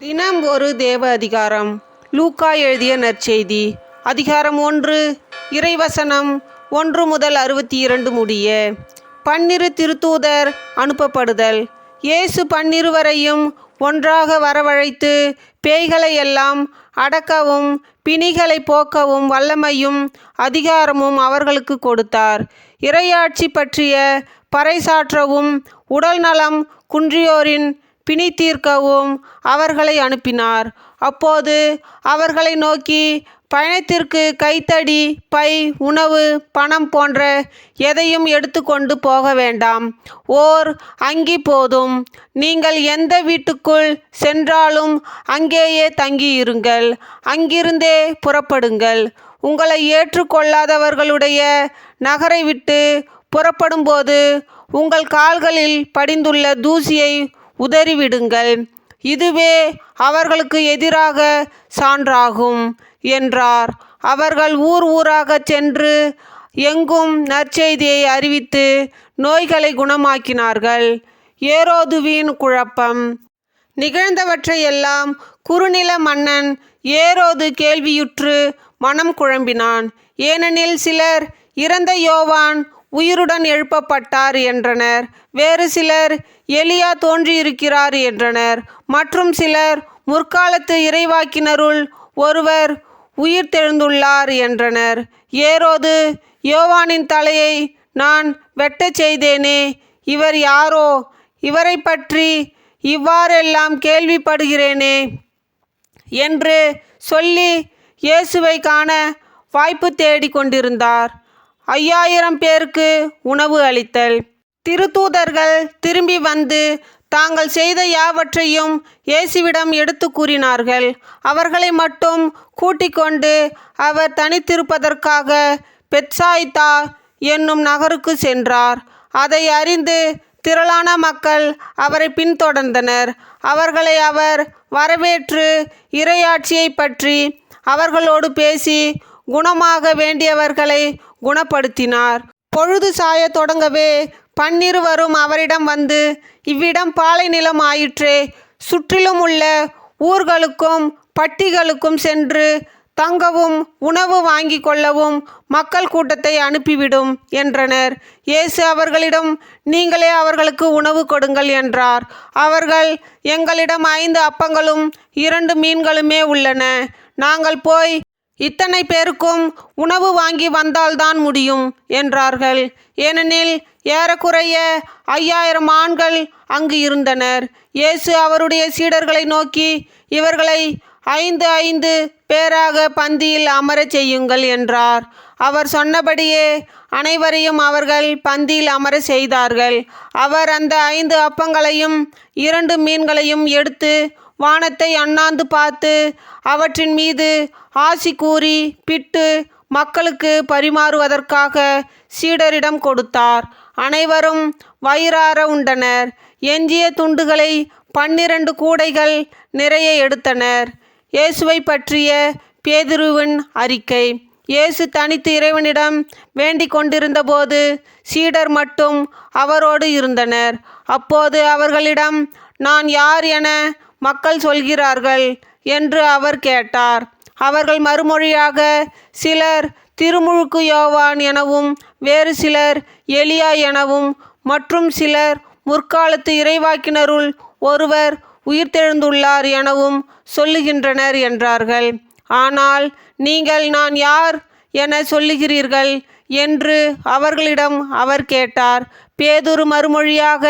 தினம் ஒரு தேவ அதிகாரம். லூக்கா எழுதிய நற்செய்தி அதிகாரம் 1 இறைவசனம் 1 முதல் 62 முடிய. 12 திருத்தூதர் அனுப்பப்படுதல். இயேசு 12 ஒன்றாக வரவழைத்து பேய்களை எல்லாம் அடக்கவும் பிணிகளை போக்கவும் வல்லமையும் அதிகாரமும் அவர்களுக்கு கொடுத்தார். இறையாட்சி பற்றிய பறைசாற்றவும் உடல் நலம் குன்றியோரின் பிணி தீர்க்கவும் அவர்களை அனுப்பினார். அப்போது அவர்களை நோக்கி, பயணத்திற்கு கைத்தடி, பை, உணவு, பணம் போன்ற எதையும் எடுத்துக்கொண்டு போக வேண்டாம். ஓர் அங்கி போதும். நீங்கள் எந்த வீட்டுக்குள் சென்றாலும் அங்கேயே தங்கியிருங்கள். அங்கிருந்தே புறப்படுங்கள். உங்களை ஏற்றுக்கொள்ளாதவர்களுடைய நகரை விட்டு புறப்படும்போது உங்கள் கால்களில் படிந்துள்ள தூசியை உதறிவிடுங்கள். இதுவே அவர்களுக்கு எதிராக சான்றாகும் என்றார். அவர்கள் ஊர் ஊராகச் சென்று எங்கும் நற்செய்தியை அறிவித்து நோய்களை குணமாக்கினார்கள். ஏரோதுவின் குழப்பம். நிகழ்ந்தவற்றையெல்லாம் குறுநில மன்னன் ஏரோது கேள்வியுற்று மனம் குழம்பினான். ஏனெனில் சிலர் இறந்த யோவான் உயிருடன் எழுப்பப்பட்டார் என்றனர். வேறு சிலர் எலியா தோன்றியிருக்கிறார் என்றனர். மற்றும் சிலர் முற்காலத்து இறைவாக்கினருள் ஒருவர் உயிர்த்தெழுந்துள்ளார் என்றனர். ஏரோது, யோவானின் தலையை நான் வெட்டச் செய்தேனே, இவர் யாரோ? இவரை பற்றி இவ்வாறெல்லாம் கேள்விப்படுகிறேனே என்று சொல்லி இயேசுவை காண வாய்ப்பு தேடி கொண்டிருந்தார். 5000 பேருக்கு உணவு அளித்தல். திருத்தூதர்கள் திரும்பி வந்து தாங்கள் செய்த யாவற்றையும் இயேசுவிடம் எடுத்து கூறினார்கள். அவர்களை மட்டும் கூட்டிக் கொண்டு அவர் தனித்திருப்பதற்காக பெத்சாய்தா என்னும் நகருக்கு சென்றார். அதை அறிந்து திரளான மக்கள் அவரை பின்தொடர்ந்தனர். அவர்களை அவர் வரவேற்று இறையாட்சியை பற்றி அவர்களோடு பேசி குணமாக வேண்டியவர்களை குணப்படுத்தினார். பொழுது சாய தொடங்கவே 12 அவரிடம் வந்து, இவ்விடம் பாலை நிலம் ஆயிற்றே, சுற்றிலும் உள்ள ஊர்களுக்கும் பட்டிகளுக்கும் சென்று தங்கவும் உணவு வாங்கி கொள்ளவும் மக்கள் கூட்டத்தை அனுப்பிவிடும் என்றனர். இயேசு அவர்களிடம், நீங்களே அவர்களுக்கு உணவு கொடுங்கள் என்றார். அவர்கள், எங்களிடம் 5 அப்பங்களும் 2 மீன்களுமே உள்ளன. நாங்கள் போய் இத்தனை பேருக்கும் உணவு வாங்கி வந்தால்தான் முடியும் என்றார்கள். ஏனெனில் ஏறக்குறைய 5000 ஆண்கள் அங்கு இருந்தனர். இயேசு அவருடைய சீடர்களை நோக்கி, இவர்களை 5 பேராக பந்தியில் அமரச் செய்யுங்கள் என்றார். அவர் சொன்னபடியே அனைவரையும் அவர்கள் பந்தியில் அமர செய்தார்கள். அவர் அந்த 5 அப்பங்களையும் 2 மீன்களையும் எடுத்து வானத்தை அண்ணாந்து பார்த்து அவற்றின் மீது ஆசி கூறி பிட்டு மக்களுக்கு பரிமாறுவதற்காக சீடரிடம் கொடுத்தார். அனைவரும் வயிறார உண்டனர். எஞ்சிய துண்டுகளை 12 கூடைகள் நிறைய எடுத்தனர். இயேசுவை பற்றிய பேதுருவின் அறிக்கை. இயேசு தனித்து இறைவனிடம் வேண்டிக் கொண்டிருந்தபோது சீடர் மட்டும் அவரோடு இருந்தனர். அப்போது அவர்களிடம், நான் யார் என மக்கள் சொல்கிறார்கள் என்று அவர் கேட்டார். அவர்கள் மறுமொழியாக, சிலர் திருமுழுக்கு யோவான் எனவும் வேறு சிலர் எலியா எனவும் மற்றும் சிலர் முற்காலத்து இறைவாக்கினருள் ஒருவர் உயிர்த்தெழுந்துள்ளார் எனவும் சொல்லுகின்றனர் என்றார்கள். ஆனால் நீங்கள் நான் யார் என சொல்லுகிறீர்கள் என்று அவர்களிடம் அவர் கேட்டார். பேதுரு மறுமொழியாக,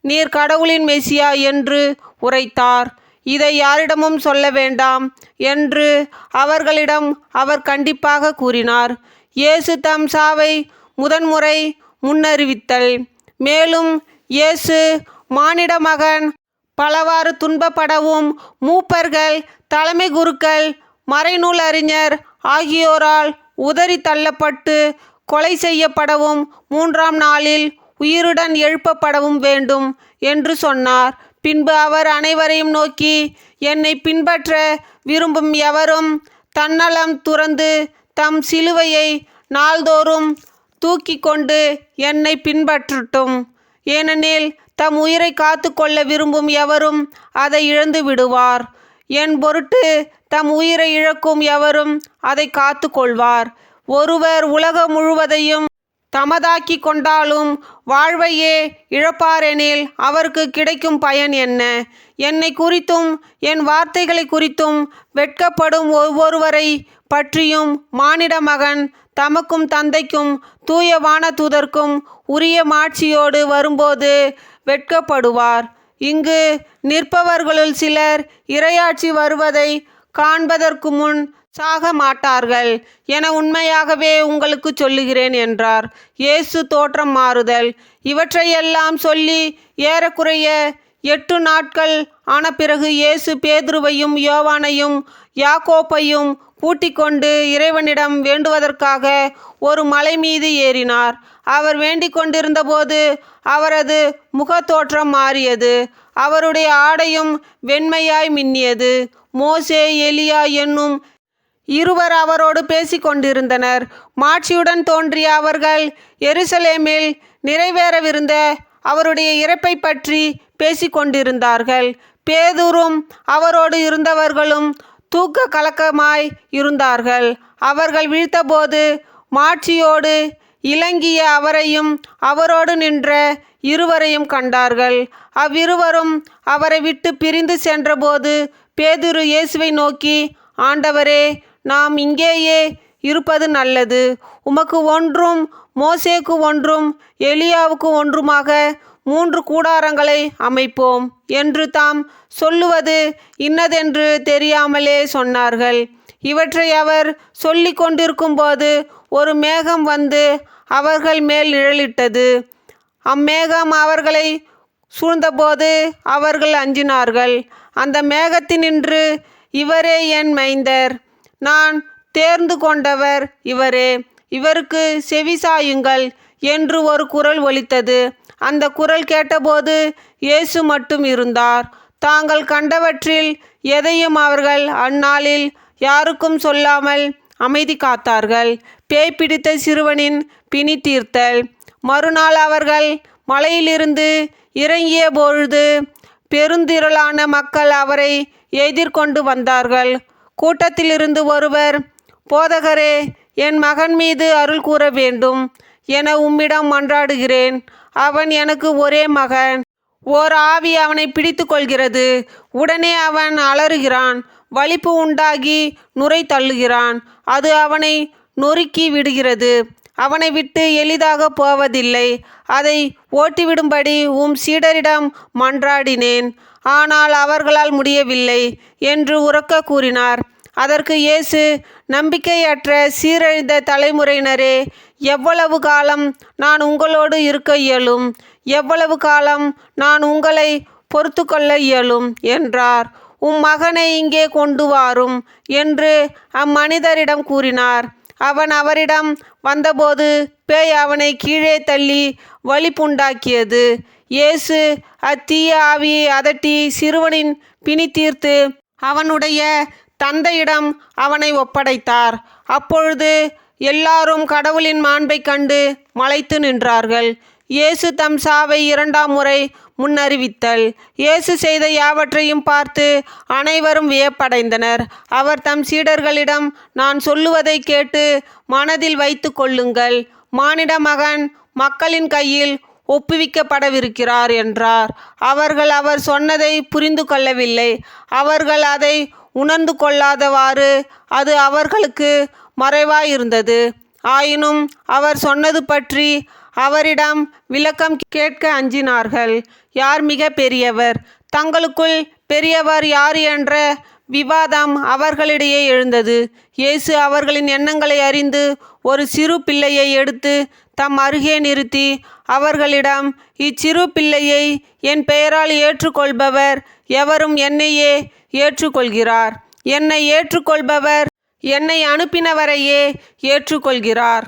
நீர் கடவுளின் மெசியா என்று உரைத்தார். இதை யாரிடமும் சொல்ல வேண்டாம் என்று அவர்களிடம் அவர் கண்டிப்பாக கூறினார். இயேசு தம் சாவை முதன்முறை முன்னறிவித்தல். மேலும் இயேசு மானிட மகன் பலவாறு துன்பப்படவும் மூப்பர்கள், தலைமை குருக்கள், மறைநூல் அறிஞர் ஆகியோரால் உதறி தள்ளப்பட்டு கொலை செய்யப்படவும் 3ஆம் நாளில் உயிருடன் எழுப்பப்படவும் வேண்டும் என்று சொன்னார். பின்பு அவர் அனைவரையும் நோக்கி, என்னை பின்பற்ற விரும்பும் எவரும் தன்னலம் துறந்து தம் சிலுவையை நாள்தோறும் தூக்கி கொண்டு என்னை பின்பற்றட்டும். ஏனெனில் தம் உயிரை காத்து கொள்ள விரும்பும் எவரும் அதை இழந்து விடுவார். என் பொருட்டு தம் உயிரை இழக்கும் எவரும் அதை காத்து கொள்வார். ஒருவர் உலகம் முழுவதையும் தமதாக்கி கொண்டாலும் வாழ்வையே இழப்பாரெனில் அவருக்கு கிடைக்கும் பயன் என்ன? என்னை குறித்தும் என் வார்த்தைகளை குறித்தும் வெட்கப்படும் ஒவ்வொருவரை பற்றியும் மானிட மகன் தமக்கும் தந்தைக்கும் தூய வானதூதர்க்கும் உரிய மாட்சியோடு வரும்போது வெட்கப்படுவார். இங்கு நிற்பவர்களுள் சிலர் இறையாட்சி வருவதை காண்பதற்கு முன் சாக மாட்டார்கள் என உண்மையாகவே உங்களுக்கு சொல்லுகிறேன் என்றார். இயேசு தோற்றம் மாறுதல். இவற்றையெல்லாம் சொல்லி ஏறக்குறைய 8 நாட்கள் ஆன பிறகு இயேசு பேதுருவையும் யோவானையும் யாக்கோப்பையும் கூட்டிக் கொண்டு இறைவனிடம் வேண்டுவதற்காக ஒரு மலை மீது ஏறினார். அவர் வேண்டிக் கொண்டிருந்தபோது அவரது முகத்தோற்றம் மாறியது. அவருடைய ஆடையும் வெண்மையாய் மின்னியது. மோசே, எலியா என்னும் இருவர் அவரோடு பேசிக்கொண்டிருந்தனர். மாட்சியுடன் தோன்றிய அவர்கள் எருசலேமில் நிறைவேறவிருந்த அவருடைய இறப்பை பற்றி பேசிக்கொண்டிருந்தார்கள். பேதுரும் அவரோடு இருந்தவர்களும் தூக்க கலக்கமாய் இருந்தார்கள். அவர்கள் விழித்தபோது மாட்சியோடு இலங்கிய அவரையும் அவரோடு நின்ற இருவரையும் கண்டார்கள். அவ்விருவரும் அவரை விட்டு பிரிந்து சென்றபோது பேதுரு இயேசுவை நோக்கி, ஆண்டவரே, நாம் இங்கேயே இருப்பது நல்லது. உமக்கு ஒன்றும் மோசேக்கு ஒன்றும் எலியாவுக்கு ஒன்றுமாக 3 கூடாரங்களை அமைப்போம் என்று தாம் சொல்லுவது இன்னதென்று தெரியாமலே சொன்னார்கள். இவற்றை அவர் சொல்லி கொண்டிருக்கும்போது ஒரு மேகம் வந்து அவர்கள் மேல் நிழலிட்டது. அம்மேகம் அவர்களை சூழ்ந்தபோது அவர்கள் அஞ்சினார்கள். அந்த மேகத்தினின்று, இவரே என் மைந்தர், நான் தேர்ந்து கொண்டவர் இவரே, இவருக்கு செவிசாயுங்கள் என்று ஒரு குரல் ஒலித்தது. அந்த குரல் கேட்டபோது இயேசு மட்டும் இருந்தார். தாங்கள் கண்டவற்றில் எதையும் அவர்கள் அந்நாளில் யாருக்கும் சொல்லாமல் அமைதி காத்தார்கள். பேய் பிடித்த சிறுவனின் பிணி தீர்த்தல். மறுநாள் அவர்கள் மலையிலிருந்து இறங்கிய பொழுது பெருந்திரளான மக்கள் அவரை எதிர்கொண்டு வந்தார்கள். கூட்டத்திலிருந்து ஒருவர், போதகரே, என் மகன் மீது அருள் கூற வேண்டும் என உம்மிடம் மன்றாடுகிறேன். அவன் எனக்கு ஒரே மகன். ஓர் ஆவி அவனை பிடித்து கொள்கிறது. உடனே அவன் அலறுகிறான். வலிப்பு உண்டாகி நுரை தள்ளுகிறான். அது அவனை நொறுக்கி விடுகிறது. அவனை விட்டு எளிதாக போவதில்லை. அதை ஓட்டிவிடும்படி உம் சீடரிடம் மன்றாடினேன், ஆனால் அவர்களால் முடியவில்லை என்று உரக்க கூறினார். அதற்கு இயேசு, நம்பிக்கையற்ற சீரழிந்த தலைமுறையினரே, எவ்வளவு காலம் நான் உங்களோடு இருக்க இயலும்? எவ்வளவு காலம் நான் உங்களை பொறுத்து கொள்ள இயலும் என்றார். உம் மகனை இங்கே கொண்டு வாரும் என்று அம்மனிதரிடம் கூறினார். அவன் அவரிடம் வந்தபோது பேய் அவனை கீழே தள்ளி வலிப்புண்டாக்கியது. இயேசு அத்தீய ஆவியை அதட்டி சிறுவனின் பிணி தீர்த்து அவனுடைய தந்தையிடம் அவனை ஒப்படைத்தார். அப்பொழுது எல்லாரும் கடவுளின் மாண்பை கண்டு மலைத்து நின்றார்கள். இயேசு தம் சாவை 2ஆம் முறை முன்னறிவித்தல். இயேசு செய்த யாவற்றையும் பார்த்து அனைவரும் வியப்படைந்தனர். அவர் தம் சீடர்களிடம், நான் சொல்லுவதை கேட்டு மனதில் வைத்து கொள்ளுங்கள். மானிட மகன் மக்களின் கையில் ஒப்புவிக்கப்படவிருக்கிறார் என்றார். அவர்கள் அவர் சொன்னதை புரிந்து கொள்ளவில்லை. அவர்கள் அதை உணர்ந்து கொள்ளாதவாறு அது அவர்களுக்கு மறைவாயிருந்தது. ஆயினும் அவர் சொன்னது பற்றி அவரிடம் விளக்கம் கேட்க அஞ்சினார்கள். யார் மிக பெரியவர்? தங்களுக்குள் பெரியவர் யார் என்ற விவாதம் அவர்களிடையே எழுந்தது. இயேசு அவர்களின் எண்ணங்களை அறிந்து ஒரு சிறு பிள்ளையை எடுத்து தம் அருகே நிறுத்தி அவர்களிடம், இச்சிறு பிள்ளையை என் பெயரால் ஏற்றுக்கொள்பவர் எவரும் என்னையே ஏற்றுக்கொள்கிறார். என்னை ஏற்றுக்கொள்பவர் என்னை அனுப்பினவரையே ஏற்றுக்கொள்கிறார்.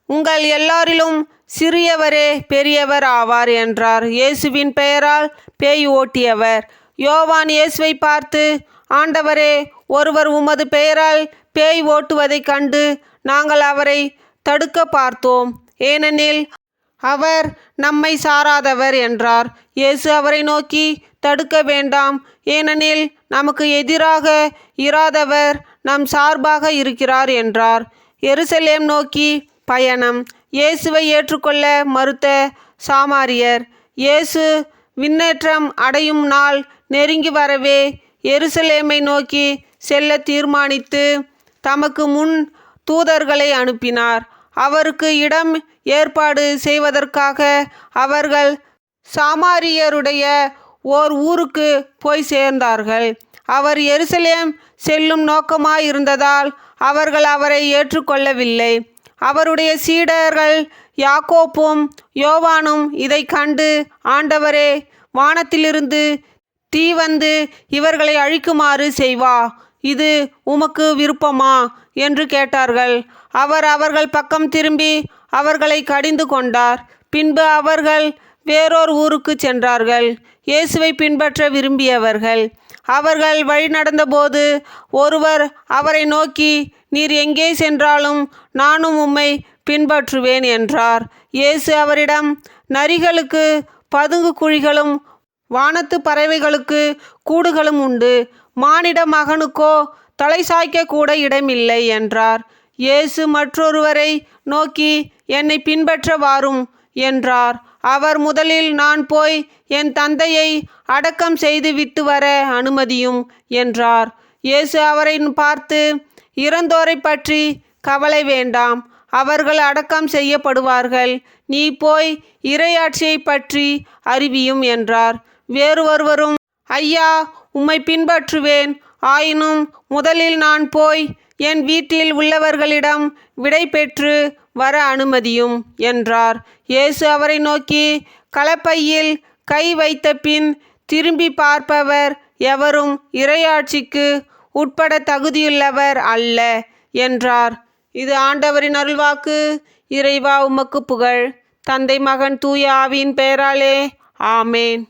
உங்கள் எல்லாரிலும் சிறியவரே பெரியவர் ஆவார் என்றார். இயேசுவின் பெயரால் பேய் ஓட்டியவர். யோவான் இயேசுவை பார்த்து, ஆண்டவரே, ஒருவர் உமது பெயரால் பேய் ஓட்டுவதைக் கண்டு நாங்கள் அவரை தடுக்க பார்த்தோம், ஏனெனில் அவர் நம்மை சாராதவர் என்றார். இயேசு அவரை நோக்கி, தடுக்க வேண்டாம். ஏனெனில் நமக்கு எதிராக இராதவர் நம் சார்பாக இருக்கிறார் என்றார். எருசலேம் நோக்கி பயணம். இயேசுவை ஏற்றுக்கொள்ள மறுத்த சாமாரியர். இயேசு விண்ணேற்றம் அடையும் நாள் நெருங்கி வரவே எருசலேமை நோக்கி செல்ல தீர்மானித்து தமக்கு முன் தூதர்களை அனுப்பினார். அவருக்கு இடம் ஏற்பாடு செய்வதற்காக அவர்கள் சாமாரியருடைய ஓர் ஊருக்கு போய் சேர்ந்தார்கள். அவர் எருசலேம் செல்லும் நோக்கமாயிருந்ததால் அவர்கள் அவரை ஏற்றுக்கொள்ளவில்லை. அவருடைய சீடர்கள் யாக்கோப்பும் யோவானும் இதை கண்டு, ஆண்டவரே, வானத்திலிருந்து தீ வந்து இவர்களை அழிக்குமாறு செய்வா, இது உமக்கு விருப்பமா என்று கேட்டார்கள். அவர் அவர்கள் பக்கம் திரும்பி அவர்களை கடிந்து கொண்டார். பின்பு அவர்கள் வேறோர் ஊருக்கு சென்றார்கள். இயேசுவை பின்பற்ற விரும்பியவர்கள். அவர்கள் வழி நடந்தபோது ஒருவர் அவரை நோக்கி, நீர் எங்கே சென்றாலும் நானும் உம்மை பின்பற்றுவேன் என்றார். இயேசு அவரிடம், நரிகளுக்கு பதுங்கு குழிகளும் வானத்து பறவைகளுக்கு கூடுகளும் உண்டு, மானிட மகனுக்கோ தலை சாய்க்க கூட இடமில்லை என்றார். இயேசு மற்றொருவரை நோக்கி, என்னை பின்பற்ற வாரும் என்றார். அவர், முதலில் நான் போய் என் தந்தையை அடக்கம் செய்து விட்டு வர அனுமதியும் என்றார். இயேசு அவரை பார்த்து, இறந்தோரை பற்றி கவலை வேண்டாம், அவர்கள் அடக்கம் செய்யப்படுவார்கள். நீ போய் இறையாட்சியை பற்றி அறிவியும் என்றார். வேறு ஒருவரும், ஐயா, உம்மை பின்பற்றுவேன், ஆயினும் முதலில் நான் போய் என் வீட்டில் உள்ளவர்களிடம் விடை பெற்று வர அனுமதியும் என்றார். இயேசு அவரை நோக்கி, கலப்பையில் கை வைத்த பின் திரும்பி பார்ப்பவர் எவரும் இறையாட்சிக்கு உட்பட தகுதியுள்ளவர் அல்ல என்றார். இது ஆண்டவரின் அருள்வாக்கு. இறைவா, உமக்கு புகழ். தந்தை, மகன், தூய ஆவியின் பெயராலே ஆமேன்.